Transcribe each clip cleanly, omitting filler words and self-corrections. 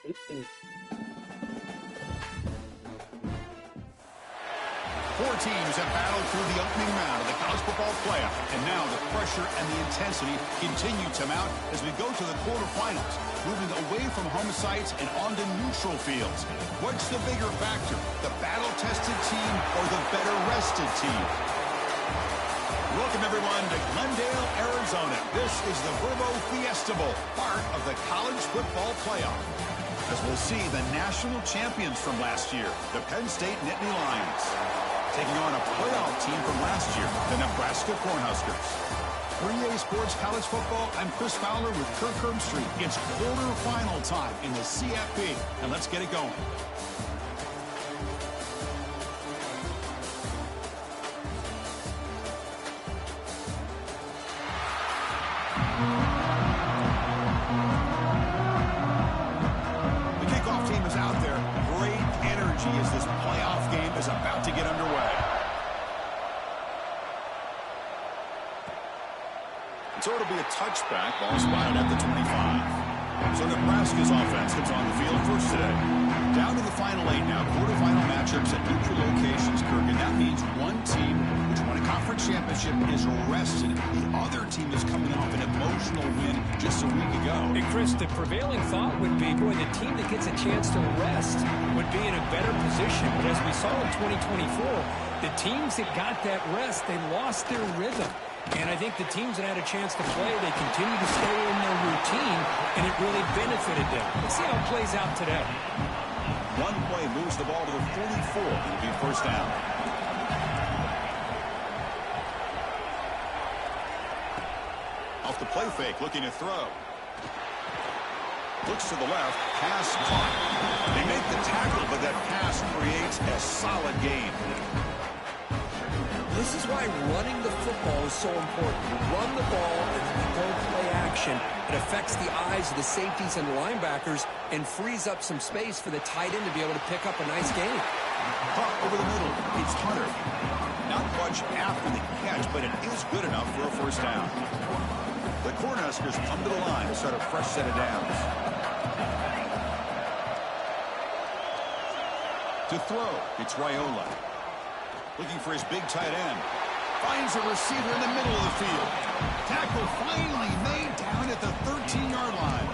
Four teams have battled through the opening round of the college football playoff, and now the pressure and the intensity continue to mount as we go to the quarterfinals, moving away from home sites and onto neutral fields. What's the bigger factor, the battle-tested team or the better-rested team? Welcome, everyone, to Glendale, Arizona. This is the Verbo Fiesta Bowl, part of the college football playoff. As we'll see the national champions from last year, the Penn State Nittany Lions, taking on a playoff team from last year, the Nebraska Cornhuskers. For EA Sports College Football, I'm Chris Fowler with Kirk Herbstreit. It's quarterfinal time in the CFP, and let's get it going. As this playoff game is about to get underway. And so it'll be a touchback, ball spotted at the 25. So Nebraska's offense comes on the field first today. Down to the final 8 now, quarterfinal matchups at neutral locations, Kirk, and that means one team which won a conference championship is rested. The other team is coming off an emotional win just a week ago. Hey, Chris, the prevailing thought would be, boy, the team that gets a chance to rest would be in a better position. But as we saw in 2024, the teams that got that rest, they lost their rhythm. And I think the teams that had a chance to play, they continue to stay in their routine, and it really benefited them. Let's see how it plays out today. One play moves the ball to the 44. It'll be first down. Off the play fake, looking to throw. Looks to the left, pass caught. They make the tackle, but that pass creates a solid gain. This is why running the football is so important. You run the ball and then you go play action. It affects the eyes of the safeties and the linebackers and frees up some space for the tight end to be able to pick up a nice gain. Caught over the middle. It's Hunter. Not much after the catch, but it is good enough for a first down. The Cornhuskers come to the line to start a fresh set of downs. To throw, it's Raiola. Looking for his big tight end. Finds a receiver in the middle of the field. Tackle finally made down at the 13-yard line.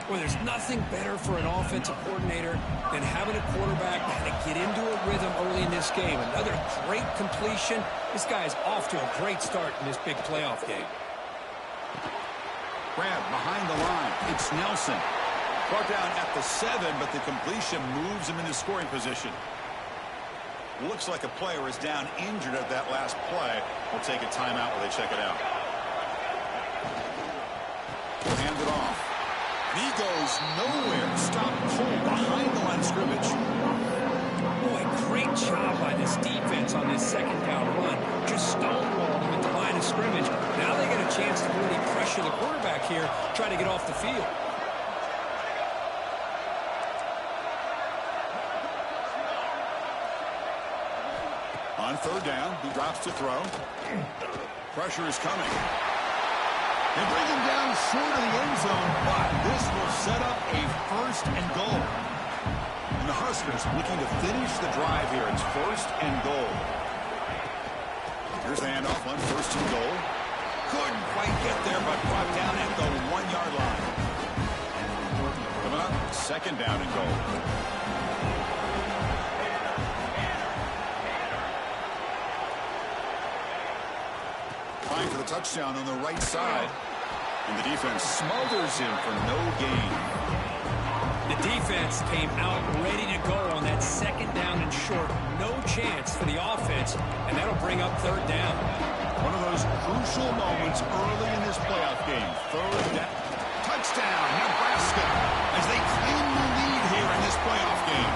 Well, there's nothing better for an offensive coordinator than having a quarterback to get into a rhythm early in this game. Another great completion. This guy is off to a great start in this big playoff game. Grab behind the line. It's Nelson. Brought down at the 7, but the completion moves him into scoring position. Looks like a player is down injured at that last play. We'll take a timeout while they check it out. Hand it off. And he goes nowhere. Stop cold behind the line of scrimmage. Boy, great job by this defense on this second down run. Just stonewalled him at the line of scrimmage. Now they get a chance to really pressure the quarterback here, try to get off the field. On third down, he drops to throw. Pressure is coming. They bring him down short of the end zone, but this will set up a first and goal. And the Huskers looking to finish the drive here. It's first and goal. Here's the handoff on first and goal. Couldn't quite get there, but brought down at the 1-yard line. Coming up, second down and goal. For the touchdown on the right side. And the defense smothers him for no gain. The defense came out ready to go on that second down and short. No chance for the offense, and that'll bring up third down. One of those crucial moments early in this playoff game. Third down. Touchdown, Nebraska, as they claim the lead here in this playoff game.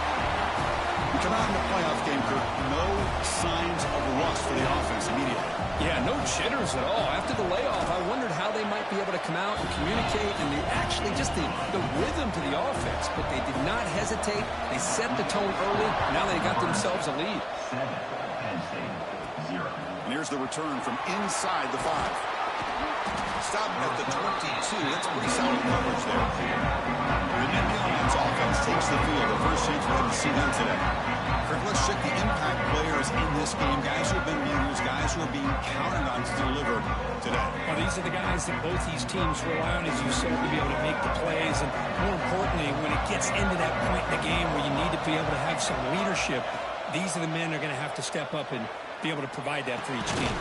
We come out in the playoff game, Kirk. No signs of rust for the offense immediately. Yeah, no jitters at all. After the layoff, I wondered how they might be able to come out and communicate and actually just the rhythm to the offense. But they did not hesitate. They set the tone early. Now they got themselves a lead. And here's the return from inside the 5. Stop at the 22. That's pretty solid coverage there. The Nittany go ahead and see them today. Kirk, let's check the impact players in this game. Guys who have been leaders, guys who are being counted on to deliver today. Well, these are the guys that both these teams rely on, as you said, to be able to make the plays. And more importantly, when it gets into that point in the game where you need to be able to have some leadership, these are the men that are going to have to step up and be able to provide that for each team.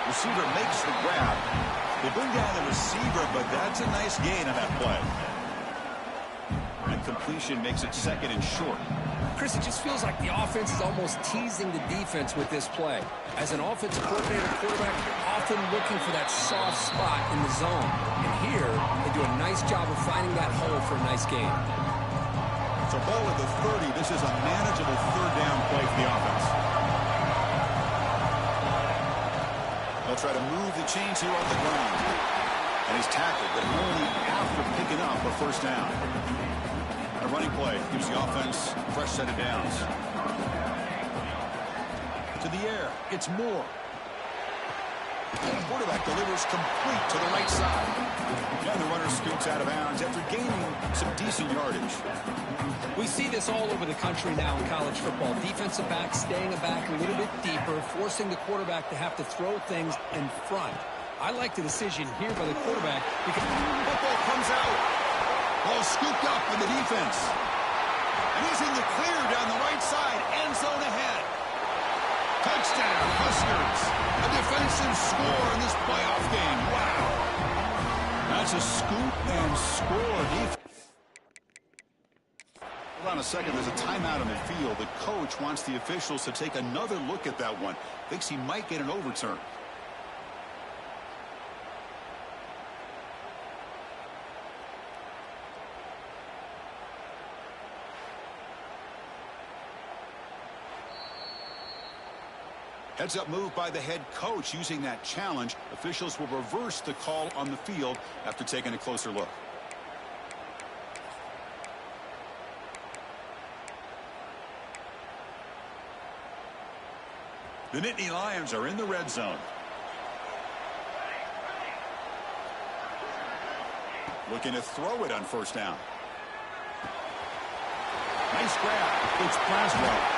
Receiver makes the grab. They bring down the receiver, but that's a nice gain on that play. And completion makes it second and short. Chris, it just feels like the offense is almost teasing the defense with this play. As an offensive coordinator, quarterback, you're often looking for that soft spot in the zone. And here, they do a nice job of finding that hole for a nice gain. So ball at the 30. This is a manageable third down play for the offense. They'll try to move the chains here on the ground. And he's tackled, but only after picking up a first down. A running play gives the offense a fresh set of downs. To the air, it's Moore. And the quarterback delivers complete to the right side. And the runner scoots out of bounds after gaining some decent yardage. We see this all over the country now in college football. Defensive backs staying back a little bit deeper, forcing the quarterback to have to throw things in front. I like the decision here by the quarterback because football comes out. Ball scooped up in the defense. And he's in the clear down the right side. End zone ahead. Touchdown, Huskers. A defensive score in this playoff game. Wow. That's a scoop and score defense. Hold on a second. There's a timeout on the field. The coach wants the officials to take another look at that one. Thinks he might get an overturn. Heads-up move by the head coach using that challenge. Officials will reverse the call on the field after taking a closer look. The Nittany Lions are in the red zone. Looking to throw it on first down. Nice grab. It's Braswell.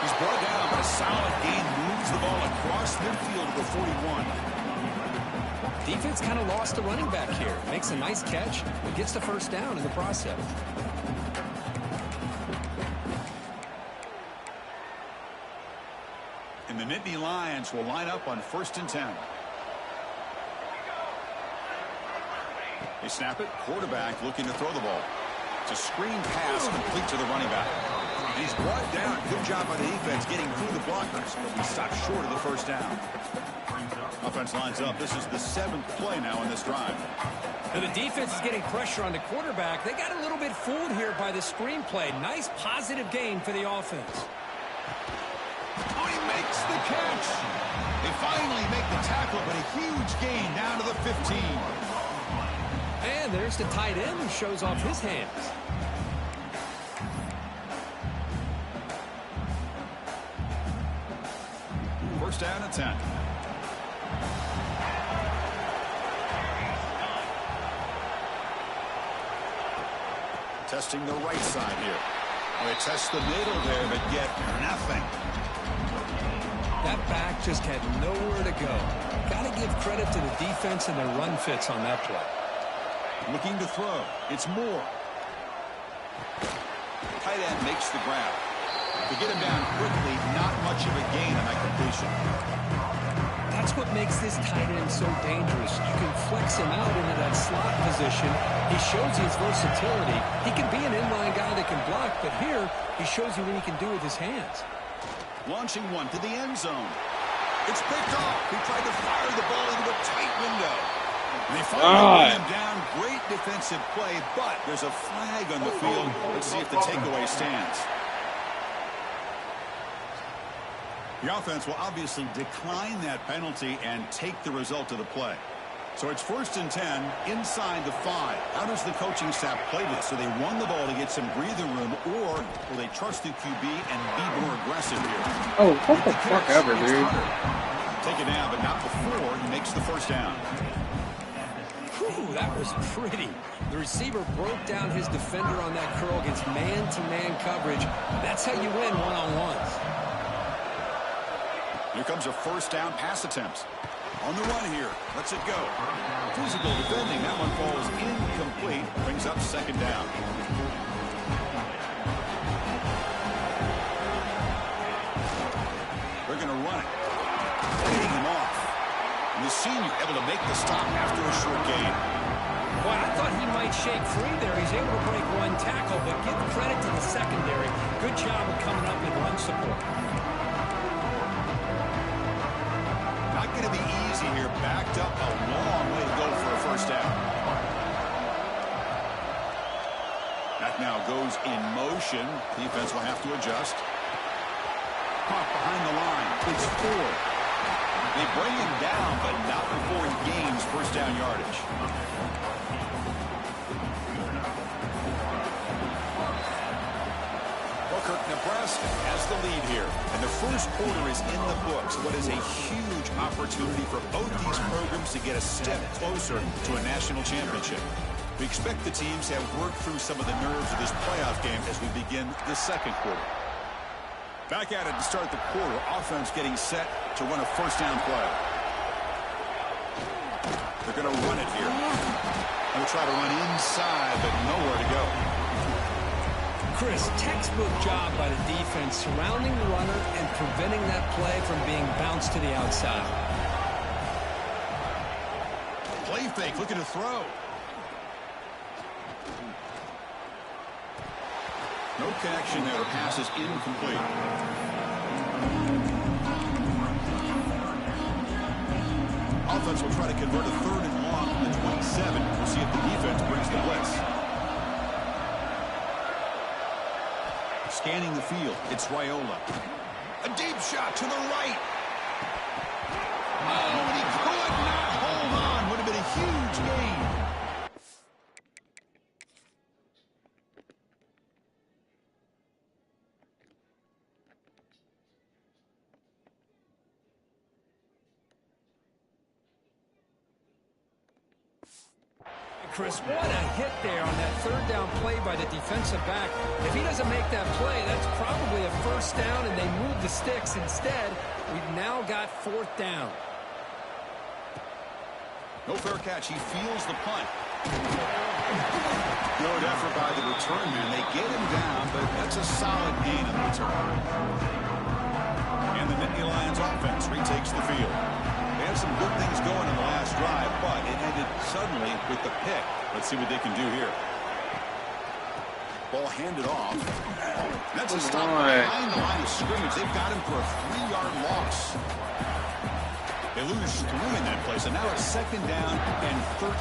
He's brought down, but a solid gain moves the ball across midfield to the 41. Defense kind of lost the running back here. Makes a nice catch, but gets the first down in the process. And the Nittany Lions will line up on 1st and 10. They snap it. Quarterback looking to throw the ball. It's a screen pass complete to the running back. And he's brought down. Good job by the defense getting through the blockers. But he stopped short of the first down. Offense lines up. This is the 7th play now in this drive. Now the defense is getting pressure on the quarterback. They got a little bit fooled here by the screen play. Nice positive gain for the offense. Oh, he makes the catch. They finally make the tackle, but a huge gain down to the 15. And there's the tight end who shows off his hands. First down and 10. Testing the right side here. They test the middle there, but get nothing. That back just had nowhere to go. Got to give credit to the defense and their run fits on that play. Looking to throw. It's Moore. Tight end makes the grab. To get him down quickly, not much of a gain on that completion. That's what makes this tight end so dangerous. You can flex him out into that slot position. He shows his versatility. He can be an inline guy that can block, but here he shows you what he can do with his hands. Launching one to the end zone. It's picked off. He tried to fire the ball into a tight window. And they finally bring him down. Great defensive play, but there's a flag on the field. Let's see if the takeaway stands. The offense will obviously decline that penalty and take the result of the play. So it's 1st and 10 inside the 5. How does the coaching staff play this? So they run the ball to get some breathing room, or will they trust the QB and be more aggressive here? Oh, what the fuck ever, dude. Take it down, but not before he makes the first down. Whew, that was pretty. The receiver broke down his defender on that curl against man-to-man coverage. That's how you win one-on-ones. Here comes a first down pass attempt. On the run here. Lets it go. Physical defending. That one falls incomplete. Brings up second down. They're going to run it. Leading him off. And the senior able to make the stop after a short gain. Well, I thought he might shake free there. He's able to break one tackle, but give credit to the secondary. Good job of coming up with run support. Not going to be easy here. Backed up a long way to go for a first down. That now goes in motion. Defense will have to adjust. Caught behind the line. It's 4. They bring him down, but not before he gains first down yardage. Booker, Nebraska has the lead here. And the first quarter is in the books. What is a huge opportunity for both these programs to get a step closer to a national championship. We expect the teams to have worked through some of the nerves of this playoff game as we begin the second quarter. Back at it to start the quarter. Offense getting set to run a first down play. They're going to run it here. They'll try to run inside, but nowhere to go. Chris, textbook job by the defense surrounding the runner and preventing that play from being bounced to the outside. Play fake, looking to throw. No connection there. The pass is incomplete. Offense will try to convert a third and long from the 27. We'll see if the defense brings the blitz. Scanning the field. It's Raiola. A deep shot to the right. Oh, and he could not hold on. Would have been a huge gain. Chris, what a hit there on that third down play by the defensive back. If he doesn't make that play, that's probably a first down, and they move the sticks instead. We've now got fourth down. No fair catch. He feels the punt. Good effort by the return man. They get him down, but that's a solid gain in the return. And the Nittany Lions offense retakes the field. They had some good things going in the last drive, but it ended suddenly with the pick. Let's see what they can do here. Ball handed off. That's a stop behind the line of scrimmage. They've got him for a 3-yard loss. They lose 3 in that play, so now it's second down and 13.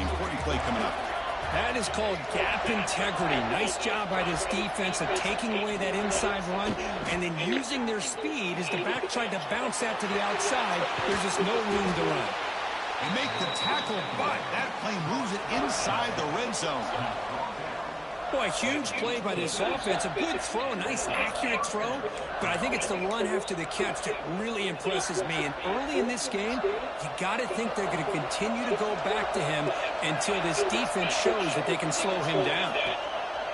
Important play coming up. That is called gap integrity. Nice job by this defense of taking away that inside run and then using their speed as the back tried to bounce that to the outside. There's just no room to run. They make the tackle, but that play moves it inside the red zone. Boy, huge play by this offense. A good throw, a nice accurate throw, but I think it's the run after the catch that really impresses me. And early in this game, you got to think they're going to continue to go back to him until this defense shows that they can slow him down.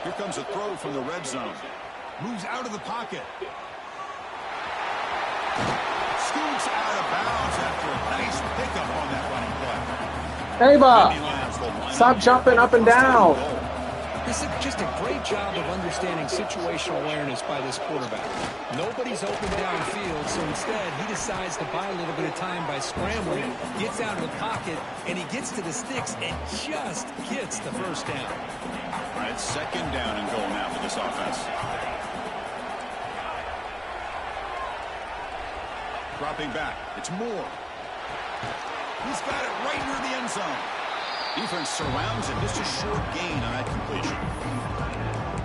Here comes a throw from the red zone. Moves out of the pocket. Scoots out of bounds after a nice pickup on that running play. Hey, Bob, stop jumping up and down. This is just a great job of understanding situational awareness by this quarterback. Nobody's open downfield, so instead he decides to buy a little bit of time by scrambling, gets out of the pocket, and he gets to the sticks and just gets the first down. All right, second down and goal now for this offense. Dropping back. It's Moore. He's got it right near the end zone. Defense surrounds him. Just a short gain on that completion.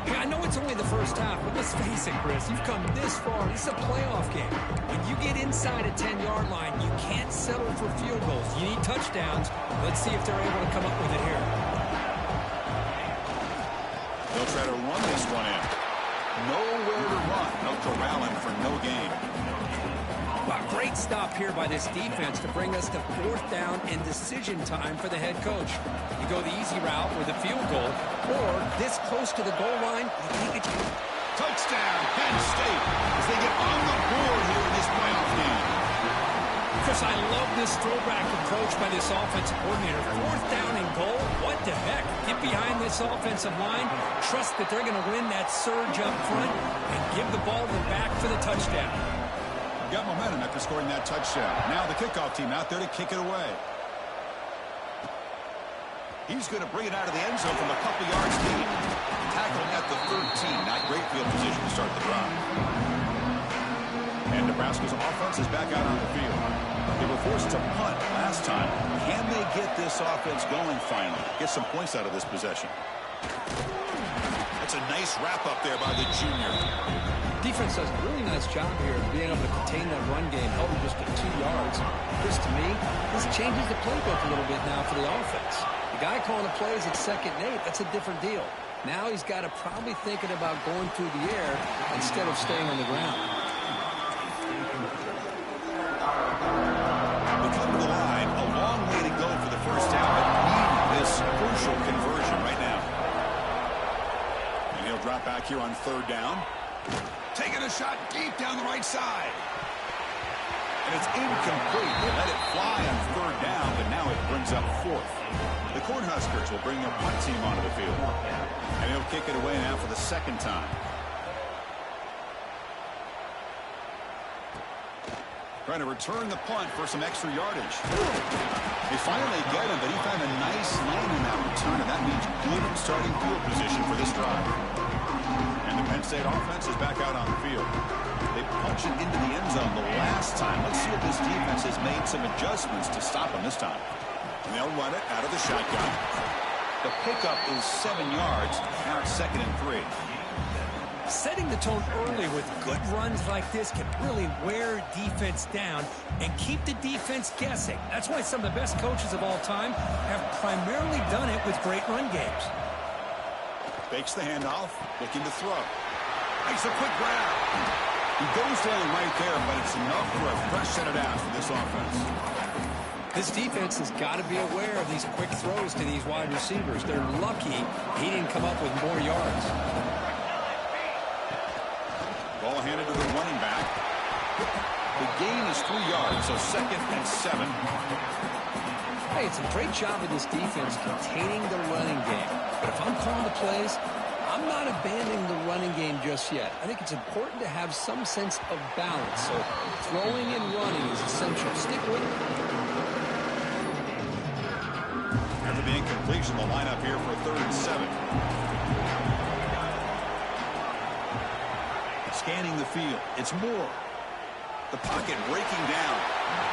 Yeah, I know it's only the first half, but let's face it, Chris. You've come this far. This is a playoff game. When you get inside a 10-yard line, you can't settle for field goals. You need touchdowns. Let's see if they're able to come up with it here. They'll try to run this one in. Nowhere to run. They'll corral him for no gain. Well, great stop here by this defense to bring us to 4th down and decision time for the head coach. You go the easy route with a field goal, or this close to the goal line, you take it. Touchdown, Penn State, as they get on the board here in this playoff game. Chris, I love this throwback approach by this offensive coordinator. 4th down and goal, what the heck? Get behind this offensive line, trust that they're going to win that surge up front, and give the ball to the back for the touchdown. Got momentum after scoring that touchdown. Now the kickoff team out there to kick it away. He's going to bring it out of the end zone from a couple yards deep. Tackling at the 13. Not great field position to start the drive. And Nebraska's offense is back out on the field. They were forced to punt last time. Can they get this offense going finally? Get some points out of this possession. That's a nice wrap up there by the junior. Defense does a really nice job here of being able to contain that run game, held him just at 2 yards. Chris, to me, this changes the playbook a little bit now for the offense. The guy calling the plays at 2nd and 8, that's a different deal. Now he's got to probably thinking about going through the air instead of staying on the ground. We come to the line, a long way to go for the first down, but need this crucial conversion right now. And he'll drop back here on 3rd down. Taking a shot deep down the right side. And it's incomplete. They let it fly on 3rd down, but now it brings up 4th. The Cornhuskers will bring their punt team onto the field. And he'll kick it away now for the 2nd time. Trying to return the punt for some extra yardage. They finally get him, but he found a nice lane in that return, and that means good starting field position for this drive. And the Penn State offense is back out on the field. They punch it into the end zone the last time. Let's see if this defense has made some adjustments to stop them this time. And they'll run it out of the shotgun. The pickup is 7 yards. Now it's 2nd and 3. Setting the tone early with good runs like this can really wear defense down and keep the defense guessing. That's why some of the best coaches of all time have primarily done it with great run games. Fakes the handoff, looking to throw. Makes a quick grab. He goes down right there, but it's enough for a fresh set of downs for this offense. This defense has got to be aware of these quick throws to these wide receivers. They're lucky he didn't come up with more yards. Ball handed to the running back. The gain is 3 yards, so 2nd and 7. Hey, it's a great job of this defense containing the running game. But if I'm calling the plays, I'm not abandoning the running game just yet. I think it's important to have some sense of balance. So throwing and running is essential. Stick with it. After the incompletion, the lineup here for 3rd and 7. Scanning the field. It's Moore. The pocket breaking down.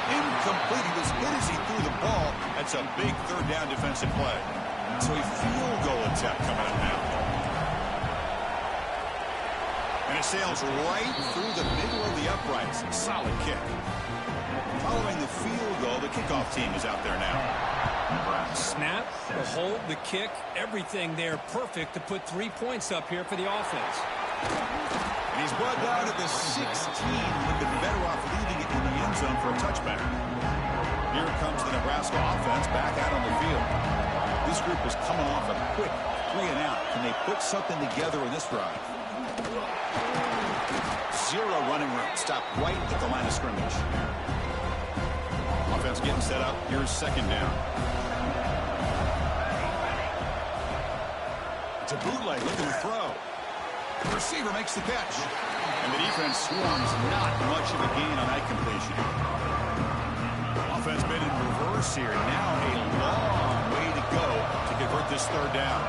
Incomplete. He was hit as he threw the ball. That's a big 3rd down defensive play. So a field goal attempt coming up now. And it sails right through the middle of the uprights. Solid kick. Following the field goal, the kickoff team is out there now. Snap, the hold, the kick, everything there perfect to put 3 points up here for the offense. And he's brought down at the 16. Would have been better off leaving it in the end zone for a touchback. Here comes the Nebraska offense back out on the field. This group is coming off a quick 3 and out. Can they put something together in this drive? 0 running room. Stopped right at the line of scrimmage. Offense getting set up. Here's 2nd down. It's a bootleg looking to throw. The receiver makes the catch. And the defense swarms. Not much of a gain on that completion. Offense been in reverse here. Now a long way to go to convert this 3rd down.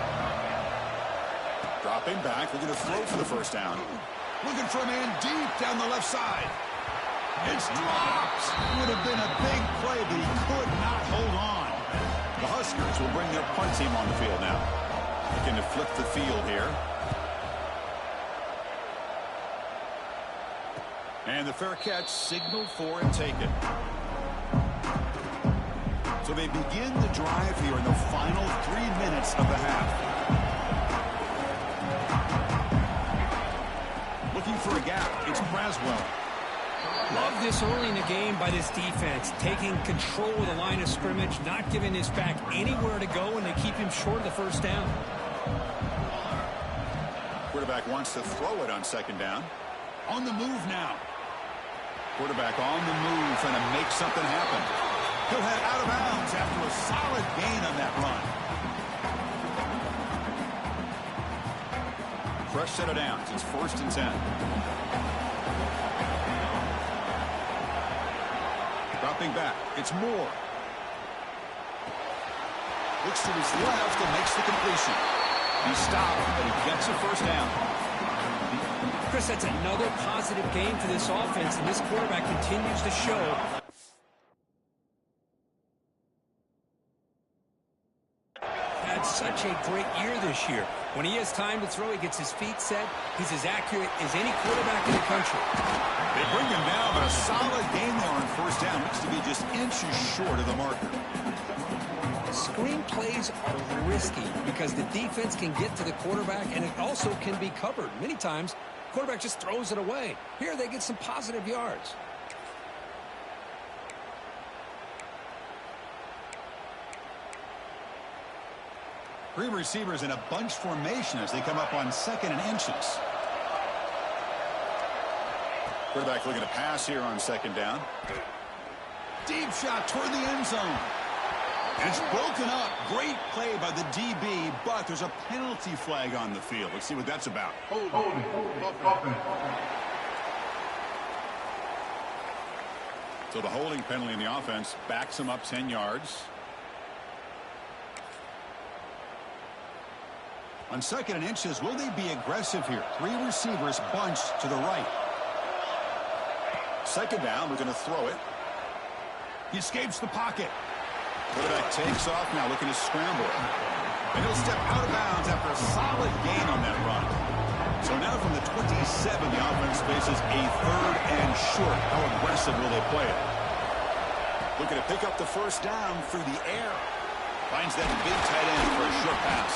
Dropping back. Looking to throw for the 1st down. Looking for a man deep down the left side. It's dropped. Would have been a big play, but he could not hold on. The Huskers will bring their punt team on the field now. Looking to flip the field here. And the fair catch signaled for and taken. So they begin the drive here in the final 3 minutes of the half. Looking for a gap. It's Braswell. Love this early in the game by this defense, taking control of the line of scrimmage, not giving this back anywhere to go, and they keep him short of the first down. Quarterback wants to throw it on second down. On the move now. Quarterback on the move, trying to make something happen. He'll head out of bounds after a solid gain on that run. Fresh set of downs. It's 1st and 10. Dropping back. It's Moore. Looks to his left and makes the completion. He stopped, but he gets a first down. Chris, that's another positive game for this offense, and this quarterback continues to show. Had such a great year this year. When he has time to throw, he gets his feet set. He's as accurate as any quarterback in the country. They bring him down, but a solid game there on first down. Looks to be just inches short of the marker. Screen plays are risky because the defense can get to the quarterback, and it also can be covered. Many times, the quarterback just throws it away. Here, they get some positive yards. Three receivers in a bunch formation as they come up on 2nd and inches. Quarterback looking to pass here on 2nd down. Deep shot toward the end zone. And it's broken up. Great play by the DB, but there's a penalty flag on the field. Let's see what that's about. So the holding penalty in the offense backs him up 10 yards. On 2nd and inches, will they be aggressive here? 3 receivers bunched to the right. 2nd down, we're going to throw it. He escapes the pocket. Quarterback takes off now, looking to scramble. And he'll step out of bounds after a solid gain on that run. So now from the 27, the offense faces a 3rd and short. How aggressive will they play it? Looking to pick up the first down through the air. Finds that big tight end for a short pass.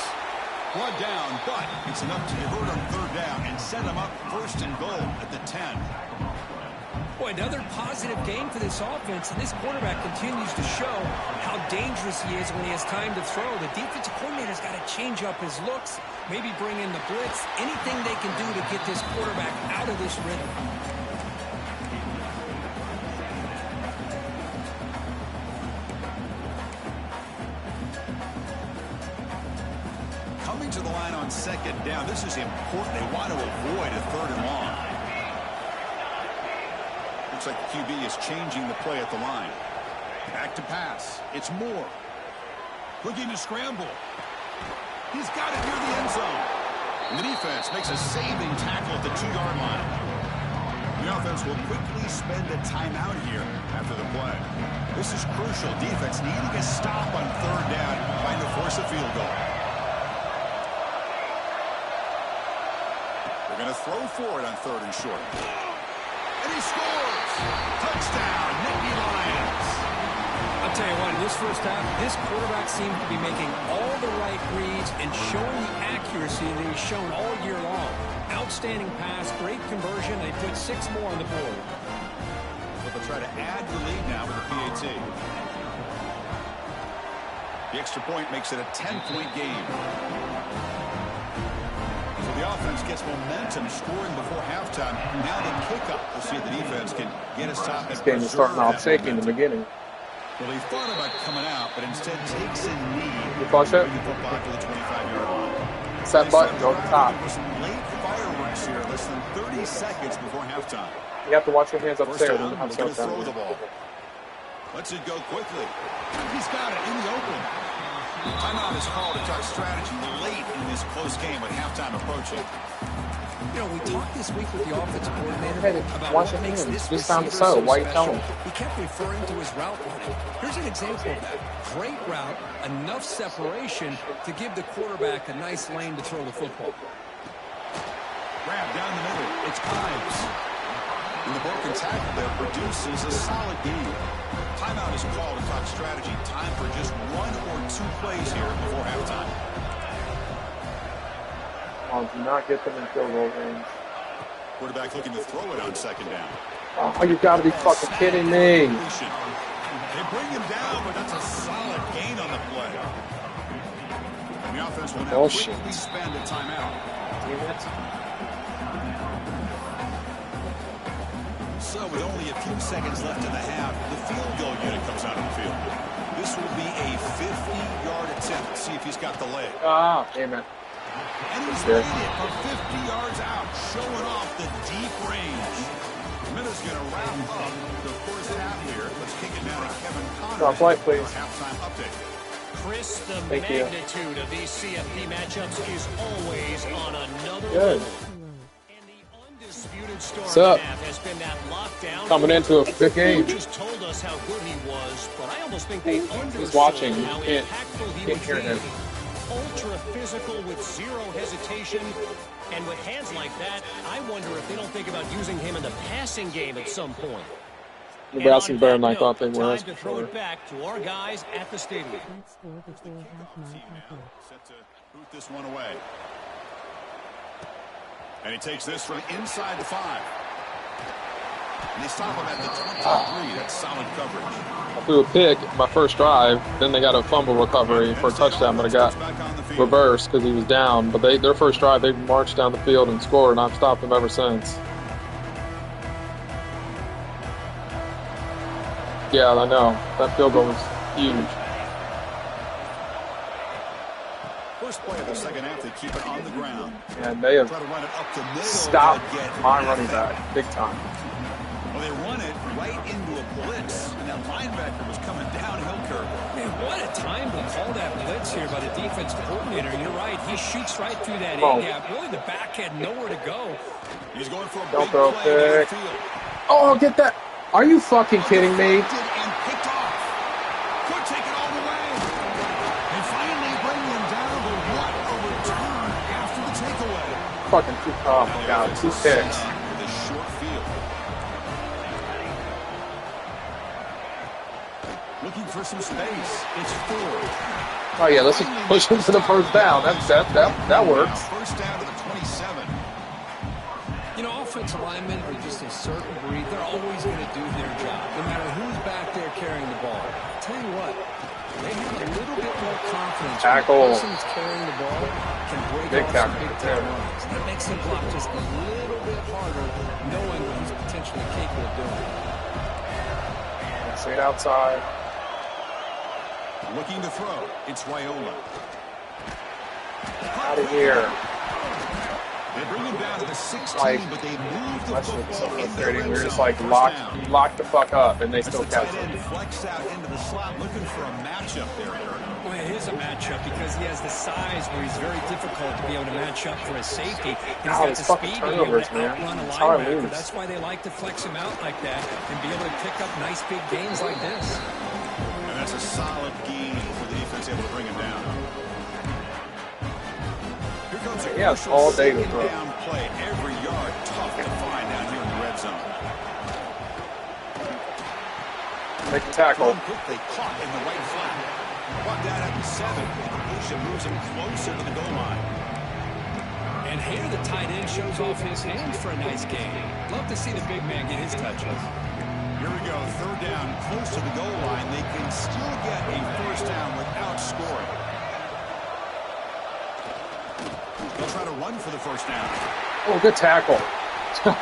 Brought down, but it's enough to divert on 3rd down and set him up 1st and goal at the 10. Boy, another positive game for this offense, and this quarterback continues to show how dangerous he is when he has time to throw. The defensive coordinator's got to change up his looks, maybe bring in the blitz, anything they can do to get this quarterback out of this rhythm. Coming to the line on 2nd down, this is important. They want to avoid a 3rd and long. Looks like the QB is changing the play at the line. Back to pass. It's Moore. Looking to scramble. He's got it near the end zone. And the defense makes a saving tackle at the 2-yard line. The offense will quickly spend a timeout here after the play. This is crucial. Defense needing a stop on 3rd down, trying to force a field goal. They're going to throw for it on 3rd and short. And he scores! Touchdown, Nittany Lions! I'll tell you what, in this first half, this quarterback seemed to be making all the right reads and showing the accuracy that he's shown all year long. Outstanding pass, great conversion. They put 6 more on the board. But they'll try to add the lead now with a PAT. The extra point makes it a 10-point game. The offense gets momentum scoring before halftime. Now the kickoff. We'll see if the defense can get a stop. This game is starting off shaky in the beginning. Well, he thought about coming out, but instead takes a knee. You push it. Bring the football to the 25-yard line. Set button, go to the top. There were some late fireworks here, less than 30 seconds before halftime. You have to watch your hands upstairs. First down, looking to throw the ball. Lets it go quickly. He's got it in the open. Timeout is called to talk strategy late in this close game with halftime approaching. You know, we talked this week with the offensive coordinator about watch what your makes hands. this Just sound receiver so. so Why you special. telling? He kept referring to his route running. Here's an example of that. Great route, enough separation to give the quarterback a nice lane to throw the football. Grab down the middle. It's Ives. And the broken tackle there produces a solid game. Timeout is called to talk strategy. Time for just 1 or 2 plays here before halftime. Do not get them in field goal range. Quarterback looking to throw it on 2nd down. Oh, you gotta be fucking kidding me. They bring him down, but that's a solid gain on the play. And the offense will now quickly spend a timeout. So with only a few seconds left in the half, the field goal unit comes out of the field. This will be a 50-yard attempt. See if he's got the leg. Ah, damn it. And he's made it for 50 yards out, showing off the deep range. Minutes going to wrap up the first half here. Let's kick it down to Kevin Connor. Drop light, please. Halftime update. Chris, the Thank magnitude of these CFP matchups is always on another Good. level. And the undisputed star What's up? has been that lockdown. Coming into a big game. Just told us how good he was, but I almost think they understood He's watching. You how can't impactful he would hear him. be. Ultra physical with zero hesitation. And with hands like that, I wonder if they don't think about using him in the passing game at some point. Nebraska's better than I thought they were. Time to throw it back to our guys at the stadium. Set to boot this one away. And he takes this from inside the 5. And they stop him at the 23. That's solid coverage. I threw a pick my first drive. Then they got a fumble recovery for a touchdown, but it got reversed because he was down. But their first drive, they marched down the field and scored, and I've stopped them ever since. Yeah, I know. That field goal was huge. First play of the second half, they keep it on the ground. And they have Try to run it up the middle. stopped my running back big time. Well, they run it right into a blitz, and that linebacker was coming downhill curve. Man, what a time to call that blitz here by the defense coordinator. You're right. He shoots right through that A-gap. Really, the back had nowhere to go. He's going for a Don't big throw play pick. Oh, get that. Are you fucking kidding me? And picked off. Could take it all the way. And finally bring him down, but what a return after the takeaway. Fucking oh my god, 2 picks. With a short field. Looking for some space. It's 4. Oh yeah, let's just push him to the first down. That works. First down to the 27. You know, offensive linemen are just a certain breed. They're always going to do their job, no matter who's back there carrying the ball. I'll tell you what, they have a little bit more confidence. Tackle. When the person who's carrying the ball can break Big off tackle. some big-time runs. That makes him block just a little bit harder, knowing what he's potentially capable of doing. See it outside. Looking to throw. It's Raiola. Out of here. They bring him down to the 16, Like, but they move the that's football so in their frustrating. red We're just zone. like First down. locked the fuck up, and they That's still the catch tight it. end flex out into the slot, looking for a matchup there, Eric. Well, it is a matchup because he has the size where he's very difficult to be able to match up for a safety. He's God, got it's the fucking speed to be able turnovers, to man. outrun a That's how I linebacker. lose. That's why they like to flex him out like that and be able to pick up nice big gains like this. And that's a solid gain for the defense able to bring him down. Here comes a Yeah, it's crucial all day to second throw. down play. Every yard tough to find down here in the red zone. Make the tackle. Thrown quickly, caught in the right flat. Brought down at the 7. Completion moves him closer to the goal line. And here the tight end shows off his hands for a nice game. Love to see the big man get his touches. Here we go, third down, close to the goal line. They can still get a first down without scoring. They'll try to run for the first down. Oh, good tackle.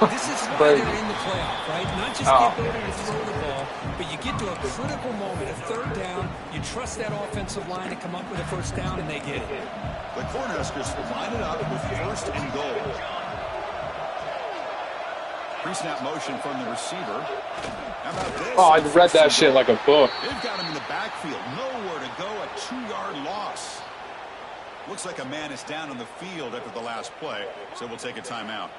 This is why Great. they're in the playoff, right? Not just Oh. the ability to throw the ball, but you get to a critical moment, a third down, you trust that offensive line to come up with a first down, and they get it. The Cornhuskers line it up with first and goal. Pre-snap motion from the receiver. How about this? Oh, I read that shit like a book. They've got him in the backfield. Nowhere to go. A 2-yard loss. Looks like a man is down on the field after the last play, so we'll take a timeout.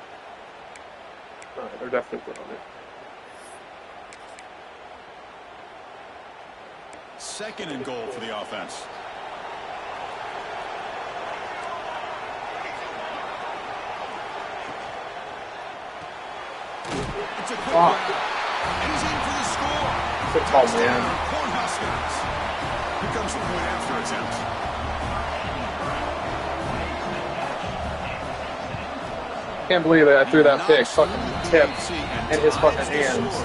All right, they're definitely good on it. Second and goal for the offense. It's a quick route. And he's in for the score. Good call, man. Cornhuskers. Here comes the point after attempt. can't believe that I threw that pick fucking tip in his fucking hands.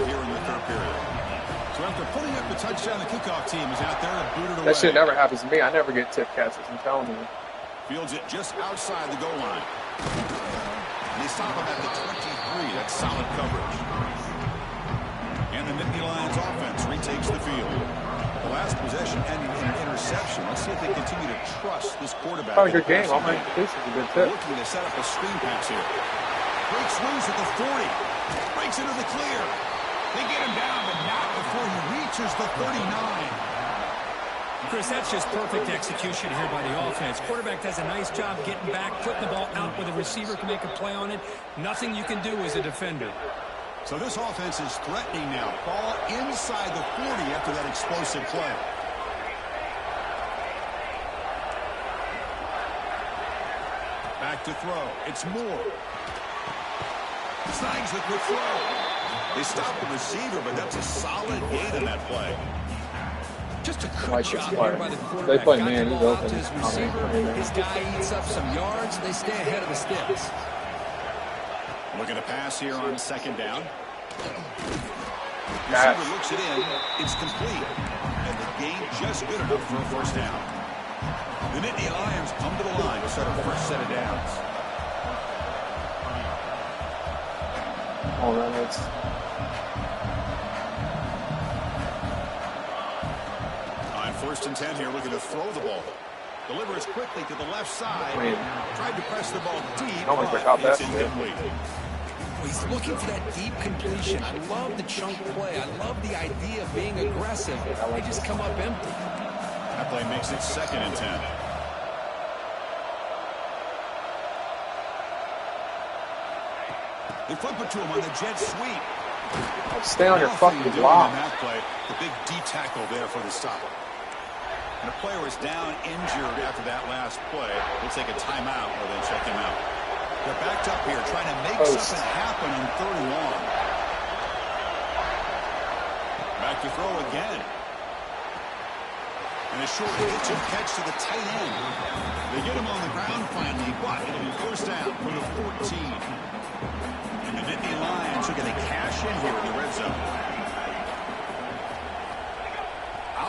So after putting up the touchdown, the kickoff team is out there and booted away. That shit never happens to me. I never get tip catches, I'm telling you. Fields it just outside the goal line. And they stop him at the 23. That's solid coverage. And the Nittany Lions offense retakes the field. The last possession ending in an interception. Let's see if they continue to trust this quarterback. Probably a good game. All my this is a good tip. Looking to set up a screen pass here. Breaks loose at the 40. Breaks into the clear. They get him down, but not before he reaches the 39. Chris, that's just perfect execution here by the offense. Quarterback does a nice job getting back, putting the ball out where the receiver can make a play on it. Nothing you can do as a defender. So this offense is threatening now. Ball inside the 40 after that explosive play. Back to throw. It's Moore. Snags the quick throw. They stop the receiver, but that's a solid gain in that play. Just a good job here by the quarterback. They play Got man. the He's ball out open. to his receiver. His guy eats up some yards. They stay ahead of the sticks. Looking to pass here on second down. Yes. Receiver looks it in. It's complete. And the gain just good enough for a first down. The Nittany Lions come to the line to start our first set of downs. Oh, that is. On 1st and 10 here, looking to throw the ball. Delivers quickly to the left side. Wait. Tried to press the ball deep. Almost forgot that. It's incomplete. He's looking for that deep completion. I love the chunk play. I love the idea of being aggressive. They just come up empty. That play makes it 2nd and 10. They flip it to him on the jet sweep. Stay on your fucking doing block. on that play, the big D tackle there for the stop. And the player is down injured after that last play. We'll take a timeout or then check him out. They're backed up here trying to make something happen on 3rd and long. Back to throw again. And a short hitch and catch to the tight end. They get him on the ground finally, but it'll be first down for the 14. And the Nittany Lions are going to cash in here in the red zone.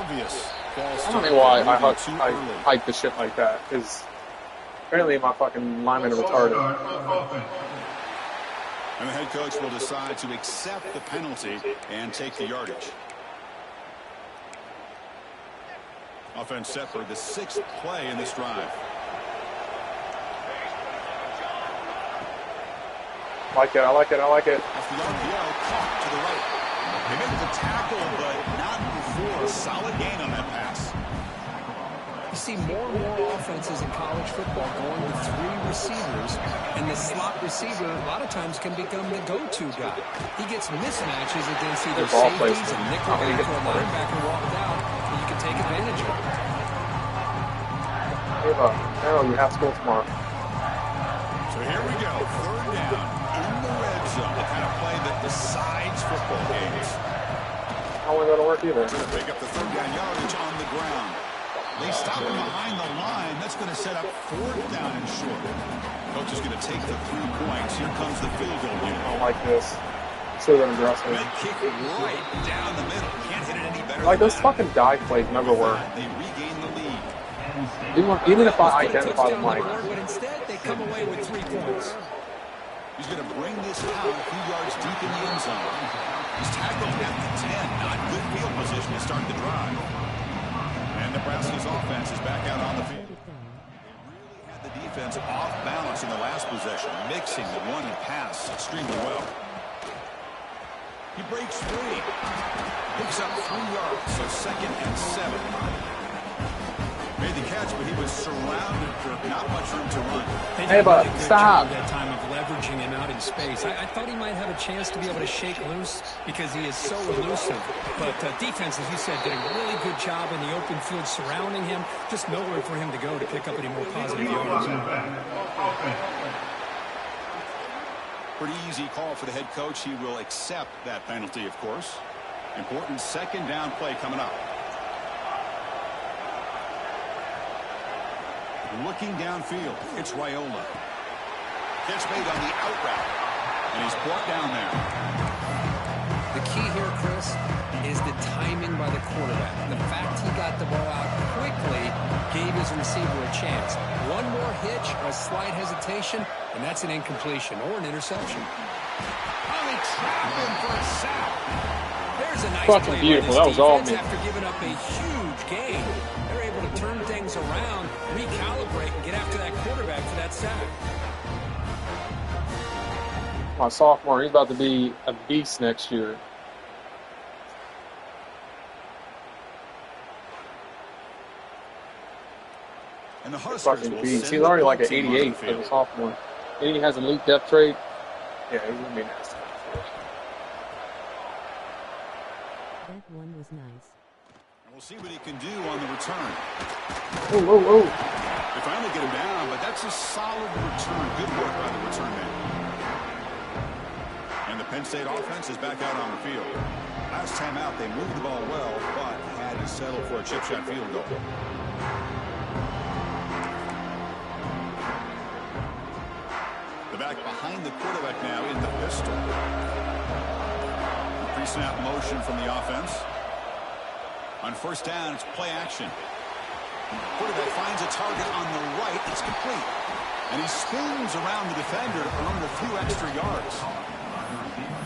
Obvious. I don't know why I hype the shit like that, because apparently my fucking linemen are retarded. And the head coach will decide to accept the penalty and take the yardage. Offense set for the 6th play in this drive. I like it, I like it, I like it. Off the RPO, caught to the right. They make the tackle, but not before a solid gain on that pass. You see more and more offenses in college football going with 3 receivers, and the slot receiver a lot of times can become the go-to guy. He gets mismatches against either safeties and nickel back or a linebacker walked out, and you can take advantage of it. Hey, Harold, you have school tomorrow. So here we go, 3rd down in the red zone, the kind of play that decides football games. I don't want to go to work either. Going to pick up the 3rd down yardage on the ground. They stop him behind the line. That's going to set up 4th down and short. Coach is going to take the 3 points. Here comes the field goal unit. I don't like this. So aggressive. Big kick right down the middle. Can't hit it any better. Like, those fucking dive plays never work. They regain the lead. Even if I identify them like. But instead, they come away with 3 points. He's going to bring this out a few yards deep in the end zone. He's tackled at the 10. Not good field position to start the drive. And Nebraska's offense is back out on the field. They really had the defense off balance in the last possession, mixing the run and pass extremely well. He breaks free. Picks up 3 yards, so 2nd and 7. Made the catch, but he was surrounded for not much room to run. Hey, but stop. That time of leveraging him out in space. I thought he might have a chance to be able to shake loose because he is so elusive. But defense, as you said, did a really good job in the open field surrounding him. Just nowhere for him to go to pick up any more positive yards. Pretty easy call for the head coach. He will accept that penalty, of course. Important 2nd down play coming up. Looking downfield, it's Raiola. Catch made on the out route. And he's brought down there. The key here, Chris, is the timing by the quarterback. The fact he got the ball out quickly gave his receiver a chance. One more hitch or a slight hesitation, and that's an incompletion or an interception. Oh, they trap him for a sack. There's a nice Fucking play beautiful. by That this was all defense me. after giving up a huge gain. They're able to turn things around, recalibrate, and get after that quarterback for that sack. My sophomore, he's about to be a beast next year. And the Huskers Fucking will beast. send He's the already like an team onto the 88 as a field. sophomore. And he has elite depth trait. Yeah, he's gonna be nasty. That one was nice. And we'll see what he can do on the return. Oh, oh, oh. They finally get him down, but that's a solid return. Good work by the return man. And the Penn State offense is back out on the field. Last time out, they moved the ball well, but had to settle for a chip shot field goal. The back behind the quarterback now in the pistol. Pre-snap motion from the offense. On first down, it's play action. Quarterback finds a target on the right. It's complete. And he spins around the defender to earn a few extra yards.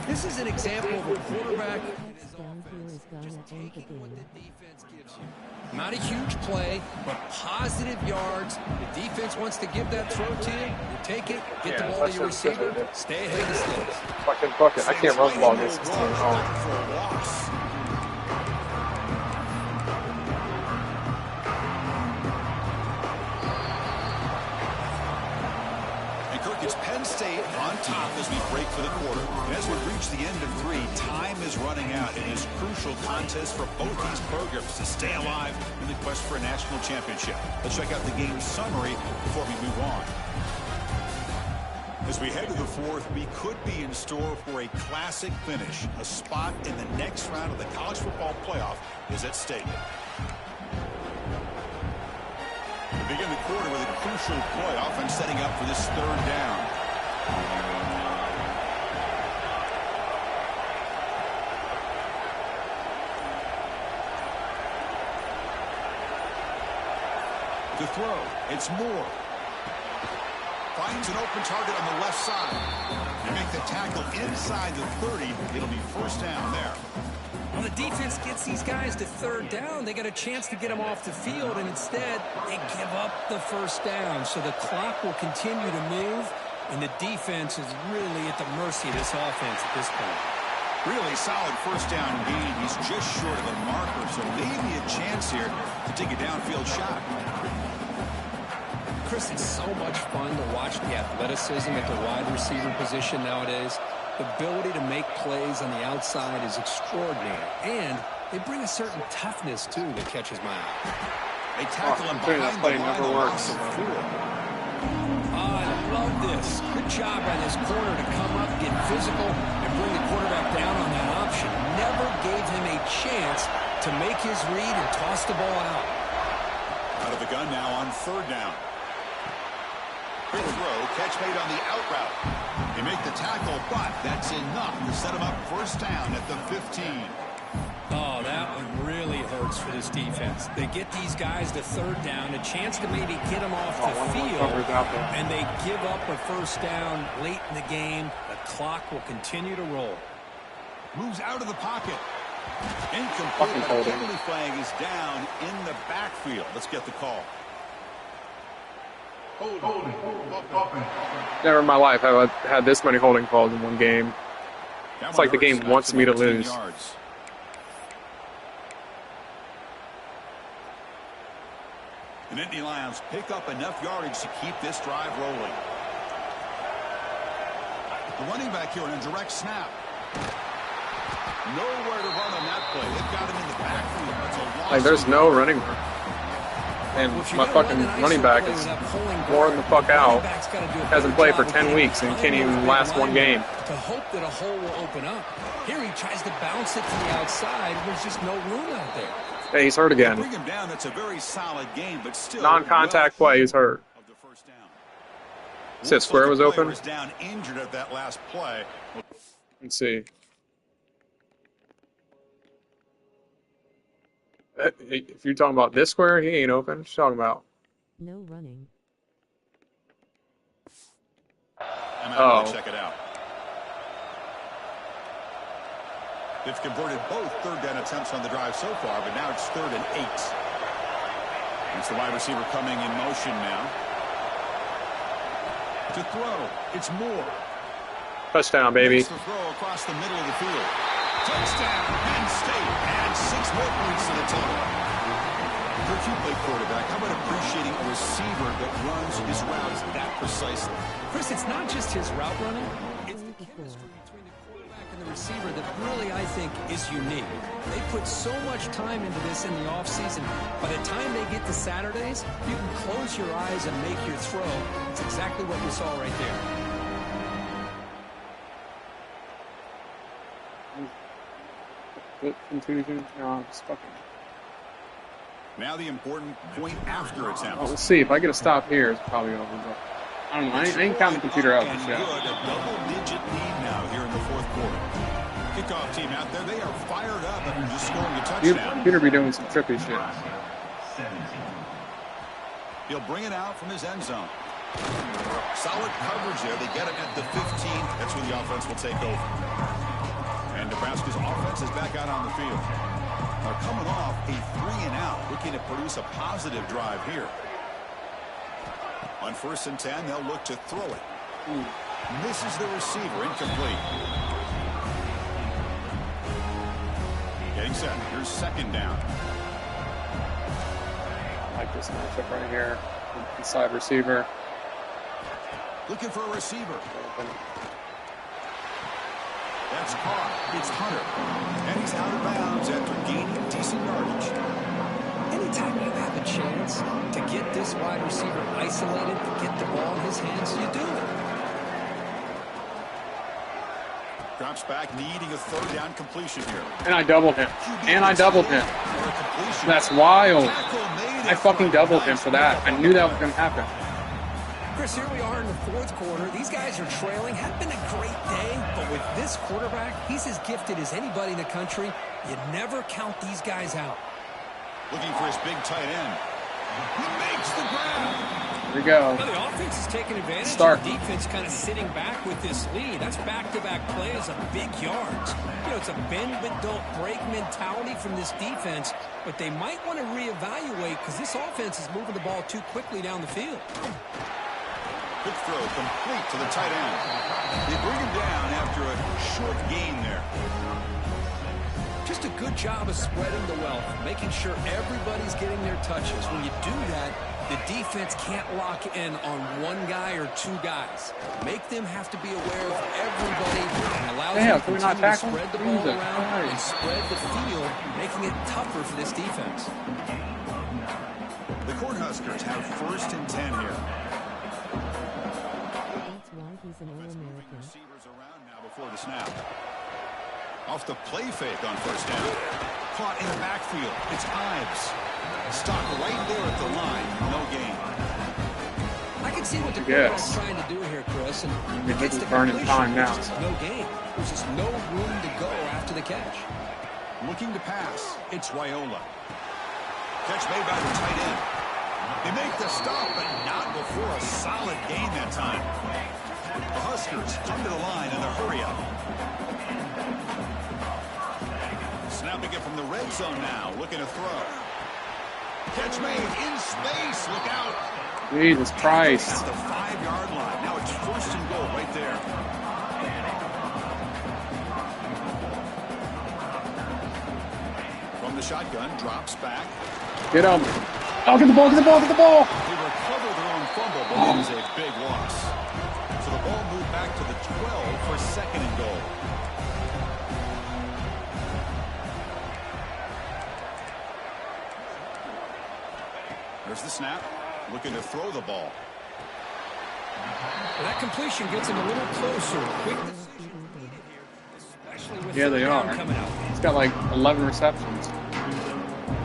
This is an example of a quarterback Touchdown here is gonna end the taking what game. the defense gives you. Not a huge play, but positive yards. The defense wants to give that throw to you. You take it, get the Yeah, ball to that's your what- that's what receiver, it is. stay ahead of the sticks. Fuck it. I can't run the ball against this team. For Oh. a loss. And Kirk, it's Penn State on top as we break for the quarter. And as we reach the end of 3, time is running out in this crucial contest for both these programs to stay alive in the quest for a national championship. Let's check out the game summary before we move on. As we head to the 4th, we could be in store for a classic finish. A spot in the next round of the college football playoff is at stake. We begin the quarter with a crucial play, often setting up for this 3rd down. To throw, it's Moore. Finds an open target on the left side. They make the tackle inside the 30. It'll be first down there. When the defense gets these guys to 3rd down, they got a chance to get them off the field, and instead they give up the first down. So the clock will continue to move, and the defense is really at the mercy of this offense at this point. Really solid first down gain. He's just short of the marker, so maybe a chance here to take a downfield shot. Chris, it's so much fun to watch the athleticism at the wide receiver position nowadays. The ability to make plays on the outside is extraordinary, and they bring a certain toughness, too, that catches my eye. They tackle him I'm behind telling the you, that play line never of works. loss of 4. I love this. Good job by this corner to come up, get physical, and bring the quarterback down on that option. Never gave him a chance to make his read and toss the ball out. Out of the gun now on 3rd down. Quick throw, catch made on the out route. They make the tackle, but that's enough to set him up first down at the 15. Oh, that one really hurts for this defense. They get these guys to 3rd down, a chance to maybe get them off the field, and they give up a first down late in the game. The clock will continue to roll. Moves out of the pocket. Incomplete. The penalty flag is down in the backfield. Let's get the call. Never in my life have I had this many holding calls in one game. It's like the game wants me to lose. Yards. The Nittany Lions pick up enough yardage to keep this drive rolling. The running back here in a direct snap. Nowhere to run on that play. They've got him in the backfield. That's a loss. Like, there's no running room. And my fucking running back is worn the fuck out. Hasn't played for 10 weeks and can't even last one game. To hope that a hole will open up. Here he tries to bounce it to the outside. There's just no room out there. Hey, he's hurt again. Bring him down. That's a very solid game, but still Non-contact play, he's hurt. of the first down. Said square was open. Was down injured at that last play. Let's see. If you're talking about this square, he ain't open. What you talking about? No running. Oh. Check it out. They've converted both third down attempts on the drive so far, but now it's 3rd and 8. It's the wide receiver coming in motion now. To throw, it's Moore. Touchdown, baby. The throw across the middle of the field. Touchdown, Penn State, and 6 more points to the total. Coach, you play quarterback. How about appreciating a receiver that runs his routes that precisely? Chris, it's not just his route running. It's the chemistry between the quarterback and the receiver that really, I think, is unique. They put so much time into this in the offseason. By the time they get to Saturdays, you can close your eyes and make your throw. It's exactly what we saw right there. Now the important point after attempt. Well, let's see. If I get a stop here, it's probably over. But I don't know. I ain't counting the computer out just yet. A double-digit lead now here in the 4th quarter. Kickoff team out there, they are fired up after just scoring a touchdown. The computer be doing some trippy shit. He'll bring it out from his end zone. Solid coverage there. They get it at the 15. That's when the offense will take over. And Nebraska's offense is back out on the field. They're coming off a 3-and-out, looking to produce a positive drive here. On 1st and 10, they'll look to throw it. Misses the receiver, incomplete. Getting set. Here's 2nd down. I like this matchup right here. Inside receiver. Looking for a receiver. That's caught. It's Hunter. And he's out of bounds after gaining decent yardage. Anytime you have a chance to get this wide receiver isolated, to get the ball in his hands, you do it. Drops back, needing a 3rd down completion here. And I doubled him. That's wild. I fucking doubled him for that. I knew that was going to happen. Chris, here we are in the 4th quarter. These guys are trailing. Hadn't been a great day, but with this quarterback, he's as gifted as anybody in the country. You never count these guys out. Looking for his big tight end. He makes the grab. Here we go. Well, the offense is taking advantage. Start. The defense kind of sitting back with this lead. That's back-to-back plays of big yards. You know, it's a bend but don't break mentality from this defense, but they might want to reevaluate because this offense is moving the ball too quickly down the field. Quick throw complete to the tight end. They bring him down after a short gain there. Just a good job of spreading the wealth, making sure everybody's getting their touches. When you do that, the defense can't lock in on one guy or 2 guys. Make them have to be aware of everybody and allow them to continue to spread the ball around and spread the field, making it tougher for this defense. The Cornhuskers have 1st and 10 here. That's why he's an All-American. Receivers around now before the snap. Off the play fake on 1st down. Caught in the backfield. It's Ives. Stopped right there at the line. No gain. I can see what the quarterback's trying to do here, Chris. And it gets the burning time now. No gain. There's just no room to go after the catch. Looking to pass. It's Raiola. Catch made by the tight end. They make the stop, but not before a solid gain that time. The Huskers come to the line in a hurry-up. Snapping it from the red zone now, looking to throw. Catch made in space, look out. Jesus Christ. At the 5-yard line. Now it's 1st and goal right there. From the shotgun, drops back. Get him. Oh, get the ball, get the ball, get the ball. They recover their own fumble, but it was a big loss. So the ball moved back to the 12 for 2nd and goal. There's the snap. Looking to throw the ball. Well, that completion gets him a little closer. Quick decision needed here, especially with they are. coming out. He's got like 11 receptions.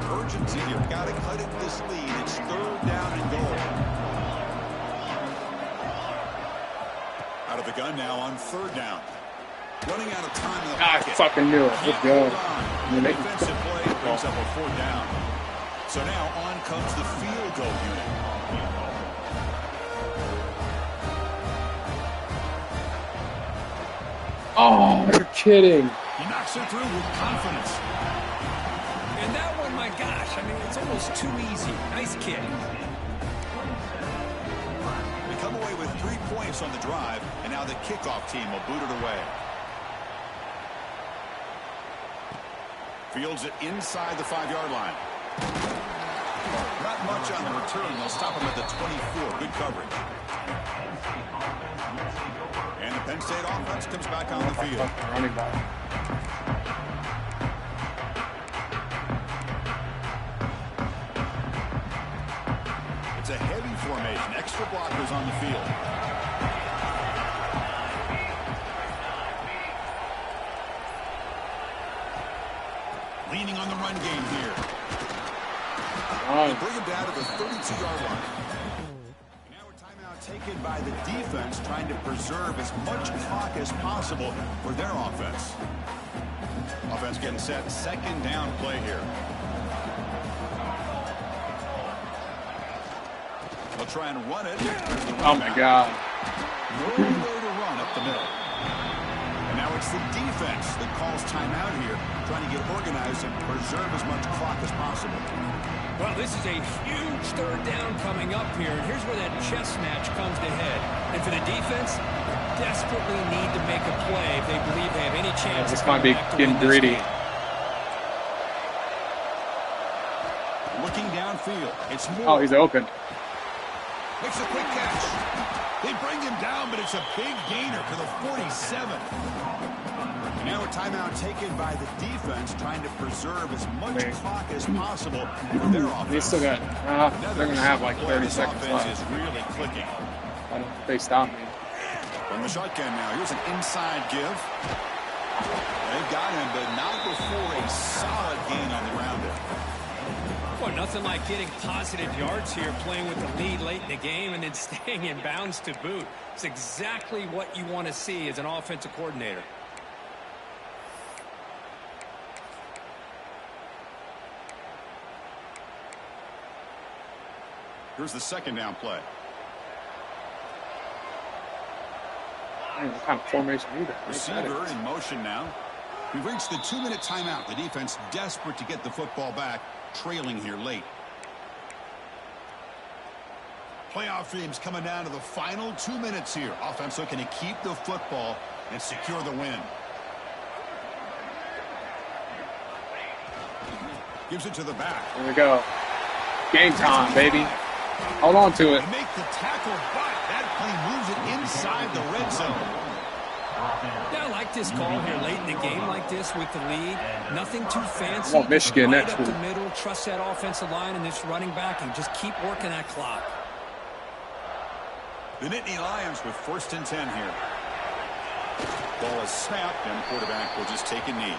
Urgency here. Got to cut it this lead. It's 3rd down and goal. Out of the gun now on 3rd down. Running out of time in the I pocket. fucking knew it. Let's go. The defensive play brings up a 4th down. So now on comes the field goal unit. Oh, you're kidding. He knocks it through with confidence. And that one, my gosh, I mean, it's almost too easy. Nice kick. We come away with 3 points on the drive, and now the kickoff team will boot it away. Fields it inside the 5-yard line. Not much on the return. They'll stop him at the 24. Good coverage. And the Penn State offense comes back on the field. Running back. It's a heavy formation. Extra blockers on the field. Leaning on the run game here. They bring him down to the 32-yard line. Now a timeout taken by the defense, trying to preserve as much clock as possible for their offense. Offense getting set. 2nd down play here. They'll try and run it. Oh, my God. Nowhere to run up the middle. And now it's the defense that calls timeout here, trying to get organized and preserve as much clock as possible. Well, this is a huge 3rd down coming up here. And here's where that chess match comes to head. And for the defense, desperately need to make a play if they believe they have any chance. This might be getting greedy. Looking downfield. It's Moore. Oh, he's open. Makes a quick catch. They bring him down, but it's a big gainer to the 47. Now a timeout taken by the defense, trying to preserve as much clock as possible for their offense. They still got, they're going to have like 30 seconds left. Is really clicking. I don't think they stop me. From the shotgun now, here's an inside give. They've got him, but not before a solid gain on the ground there. Well, nothing like getting positive yards here, playing with the lead late in the game and then staying in bounds to boot. It's exactly what you want to see as an offensive coordinator. Here's the 2nd down play. What kind of formation is that? Receiver in motion now. We've reached the 2-minute timeout. The defense desperate to get the football back, trailing here late. Playoff dreams coming down to the final 2 minutes here. Offense looking to keep the football and secure the win. Gives it to the back. There we go. Game time, baby. Hold on to it. They make the tackle, but that play moves it inside the red zone. Yeah, I like this call here late in the game like this with the lead. Nothing too fancy. I want Michigan right next up week. the middle, trust that offensive line and this running back and just keep working that clock. The Nittany Lions with 1st and 10 here. Ball is snapped, and the quarterback will just take a knee.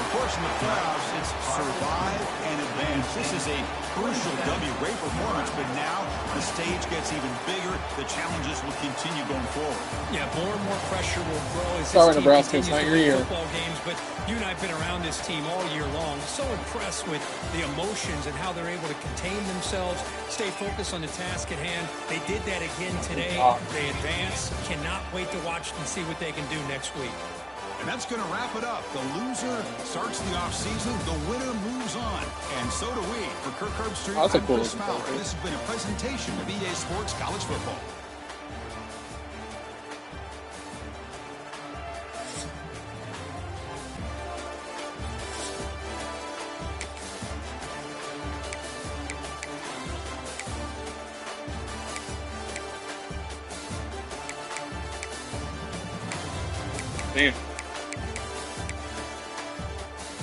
Of course, in the playoffs, it's survive and advance. This is a crucial W. Great performance, but now the stage gets even bigger. The challenges will continue going forward. Yeah, more and more pressure will grow as Sorry, this team Nebraska, continues it's not to your win year. football games. But you and I have been around this team all year long. So impressed with the emotions and how they're able to contain themselves, stay focused on the task at hand. They did that again today. They advance. Cannot wait to watch and see what they can do next week. And that's going to wrap it up. The loser starts the offseason. The winner moves on. And so do we. For Kirk Herbstreit, That's a I'm cool Chris looking Fowler. play. This has been a presentation of EA Sports College Football. Damn.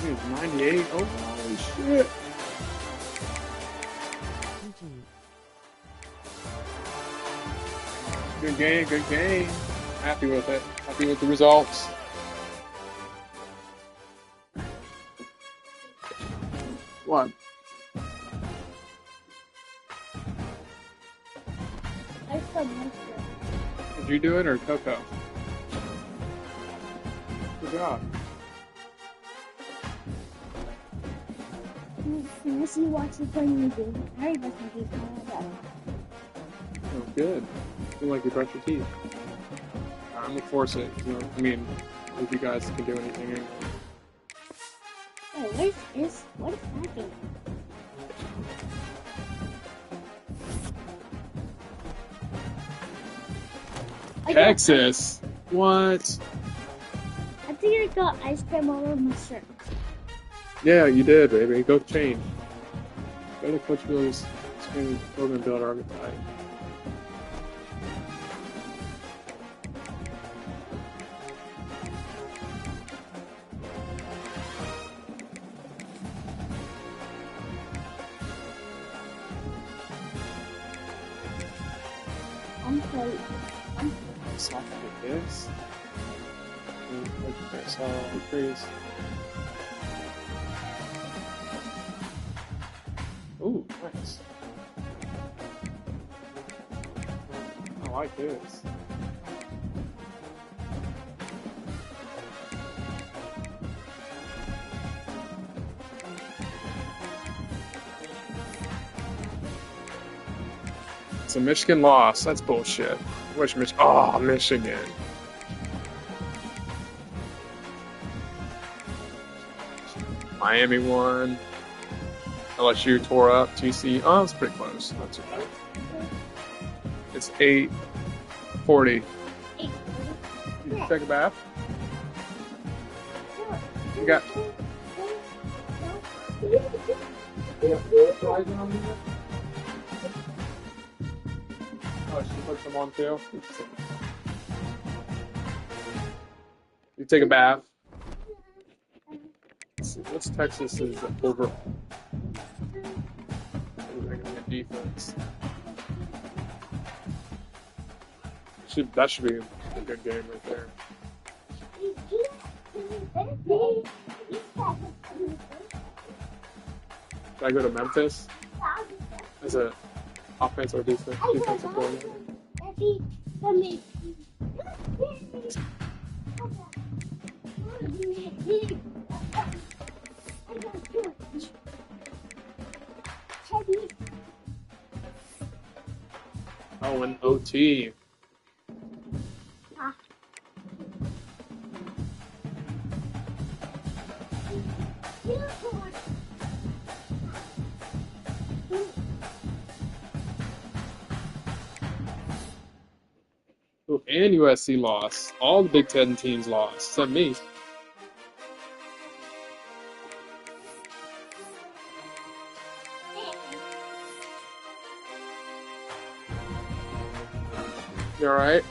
He was 98. Oh, holy shit. GG. Good game, good game. Happy with it. Happy with the results. What? I Did you do it or Coco? Good job. Unless you watch the play you do. I already brushed my teeth. Oh, good. Feel like you brush your teeth. I'm gonna force it. You know, I mean, if you guys can do anything anyway. Hey, what is that game? Texas. What? I think I got ice cream all over my shirt. Yeah, you did, baby. Go change. Go to Coach Bill's screen program builder archetype. I'm sorry. Soft like this. Okay, so freeze. Ooh, nice. I like this. So Michigan lost. That's bullshit. I wish Michigan. Oh, Michigan. Miami won. LSU tore up. TC. Oh, it's pretty close. Not too bad. It's 8:40. You take a bath? You got. Oh, she put some on too. You take a bath. Let's see, what's Texas's overall? Defense. That should be a good game right there. Should I go to Memphis as a offense or defensive coordinator? Oh, an OT. Oh, and USC lost. All the Big Ten teams lost, except me. You alright?